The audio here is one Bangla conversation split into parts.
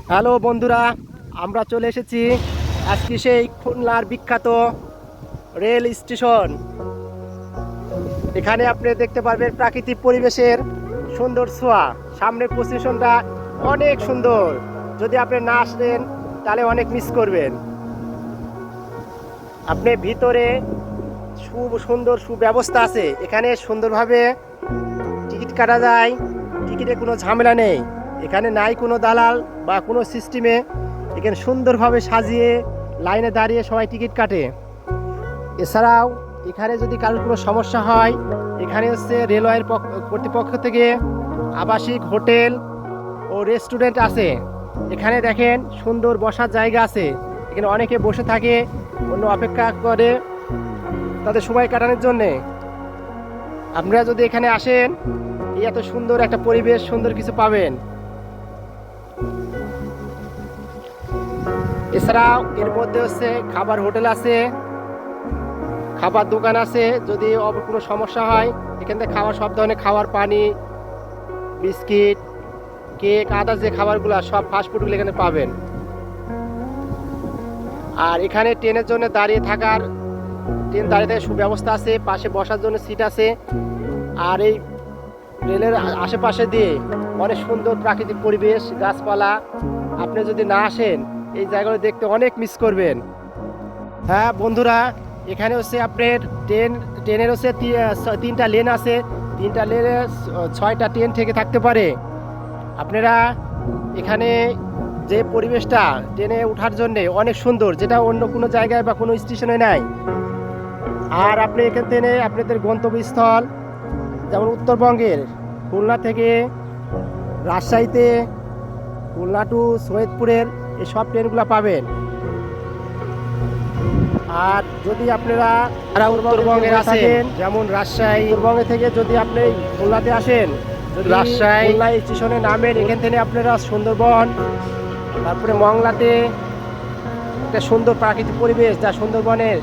হ্যালো বন্ধুরা, আমরা চলে এসেছি আজকে সেই খুলনার বিখ্যাত রেল স্টেশন। এখানে আপনি দেখতে পারবেন প্রাকৃতিক পরিবেশের সুন্দর ছোঁয়া। সামনের পজিশনটা অনেক সুন্দর, যদি আপনি না আসেন তাহলে অনেক মিস করবেন। আপনি ভিতরে সুন্দর সুব্যবস্থা আছে, এখানে সুন্দরভাবে টিকিট কাটা যায়, টিকিটে কোনো ঝামেলা নেই। এখানে নাই কোনো দালাল বা কোনো সিস্টেমে, এখানে সুন্দরভাবে সাজিয়ে লাইনে দাঁড়িয়ে সবাই টিকিট কাটে। এছাড়াও এখানে যদি কারোর কোনো সমস্যা হয়, এখানে হচ্ছে রেলওয়ের কর্তৃপক্ষ থেকে আবাসিক হোটেল ও রেস্টুরেন্ট আছে। এখানে দেখেন সুন্দর বসার জায়গা আছে, এখানে অনেকে বসে থাকে, অন্য অপেক্ষা করে তাদের সময় কাটানোর জন্যে। আপনারা যদি এখানে আসেন, এই এত সুন্দর একটা পরিবেশ, সুন্দর কিছু পাবেন। এছাড়াও এর মধ্যে হচ্ছে খাবার হোটেল আছে, খাবার দোকান আছে। যদি কোনো সমস্যা হয়, এখান থেকে খাওয়ার সব ধরনের খাবার, পানি, বিস্কিট, কেক, আদার্স যে খাবারগুলো সব ফাস্টফুডগুলো এখানে পাবেন। আর এখানে ট্রেনের জন্য দাঁড়িয়ে থাকার, ট্রেন দাঁড়িয়ে থাকার সুব্যবস্থা আছে, পাশে বসার জন্য সিট আছে। আর এই রেলের আশেপাশে দিয়ে অনেক সুন্দর প্রাকৃতিক পরিবেশ, গাছপালা। আপনি যদি না আসেন, এই জায়গাগুলো দেখতে অনেক মিস করবেন। হ্যাঁ বন্ধুরা, এখানে হচ্ছে আপনার ট্রেনের হচ্ছে 3টা লেন আছে, 3টা লেনে 6টা ট্রেন থেকে থাকতে পারে। আপনারা এখানে যে পরিবেশটা ট্রেনে ওঠার জন্যে অনেক সুন্দর, যেটা অন্য কোনো জায়গায় বা কোনো স্টেশনে নাই। আর আপনি এখান থেকে আপনাদের গন্তব্যস্থল, যেমন উত্তরবঙ্গের খুলনা থেকে রাজশাহীতে, খুলনা টু সৈয়দপুরের এই সব ট্রেনগুলো পাবেন। আর যদি আপনারা উত্তরবঙ্গের আসেন, যেমন রাজশাহী, উত্তরবঙ্গে থেকে যদি আপনি খুলনাতে আসেন, যদি রাজশাহী খুলনা স্টেশনে নামেন, এখান থেকে আপনারা সুন্দরবন, তারপরে মংলাতে একটা সুন্দর প্রাকৃতিক পরিবেশ, যা সুন্দরবনের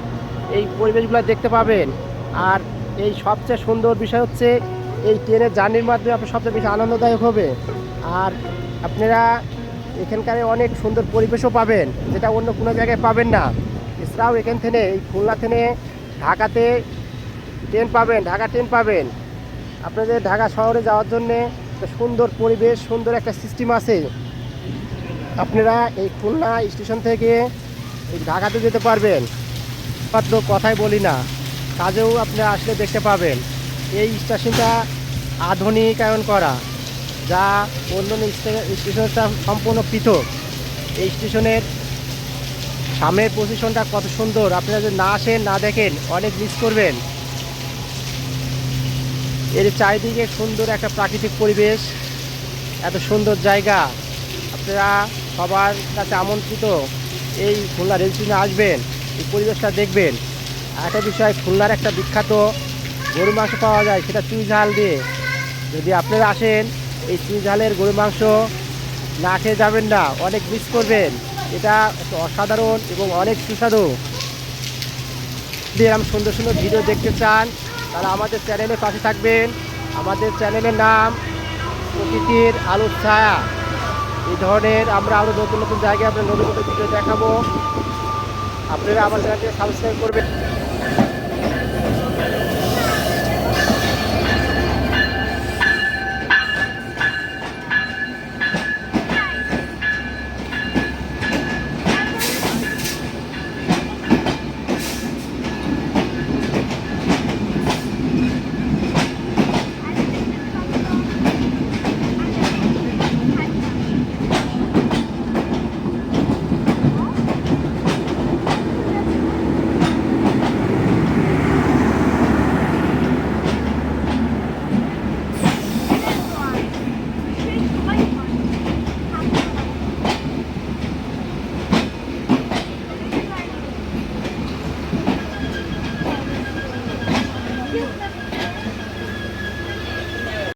এই পরিবেশগুলো দেখতে পাবেন। আর এই সবচেয়ে সুন্দর বিষয় হচ্ছে, এই ট্রেনের জার্নির মাধ্যমে আপনার সবচেয়ে বেশি আনন্দদায়ক হবে। আর আপনারা এখানকার অনেক সুন্দর পরিবেশও পাবেন, যেটা অন্য কোনো জায়গায় পাবেন না। এছাড়াও এখান থেকে এই খুলনা থেকে ঢাকাতে ট্রেন পাবেন, ঢাকা ট্রেন পাবেন। আপনাদের ঢাকা শহরে যাওয়ার জন্যে একটা সুন্দর পরিবেশ, সুন্দর একটা সিস্টেম আছে। আপনারা এই খুলনা স্টেশন থেকে এই ঢাকাতে যেতে পারবেন। মাত্র কথাই বলি না, কাজেও আপনারা আসলে দেখতে পাবেন। এই স্টেশনটা আধুনিকায়ন করা, যা অন্য স্টেশনটা সম্পূর্ণ পৃথক। এই স্টেশনের সামনের পজিশনটা কত সুন্দর, আপনারা যদি না আসেন, না দেখেন, অনেক মিস করবেন। এর চারিদিকে সুন্দর একটা প্রাকৃতিক পরিবেশ, এত সুন্দর জায়গা। আপনারা সবার কাছে আমন্ত্রিত, এই খুলনা রেল স্টেশনে আসবেন, এই পরিবেশটা দেখবেন। একটা বিষয়, খুলনার একটা বিখ্যাত গরু মাংস পাওয়া যায়, সেটা চুই ঝাল দিয়ে। যদি আপনারা আসেন, এই চুই ঝালের গরু মাংস না খেয়ে যাবেন না, অনেক মিস করবেন। এটা একটা অসাধারণ এবং অনেক সুস্বাদু। যদি এরকম সুন্দর সুন্দর ভিডিও দেখতে চান, তাহলে আমাদের চ্যানেলের পাশে থাকবেন। আমাদের চ্যানেলের নাম প্রকৃতির আলোর ছায়া। এই ধরনের আমরা আরও নতুন নতুন জায়গায় আপনার নতুন নতুন ভিডিও দেখাবো। আপনারা আমার চ্যানেলটি সাবস্ক্রাইব করবেন।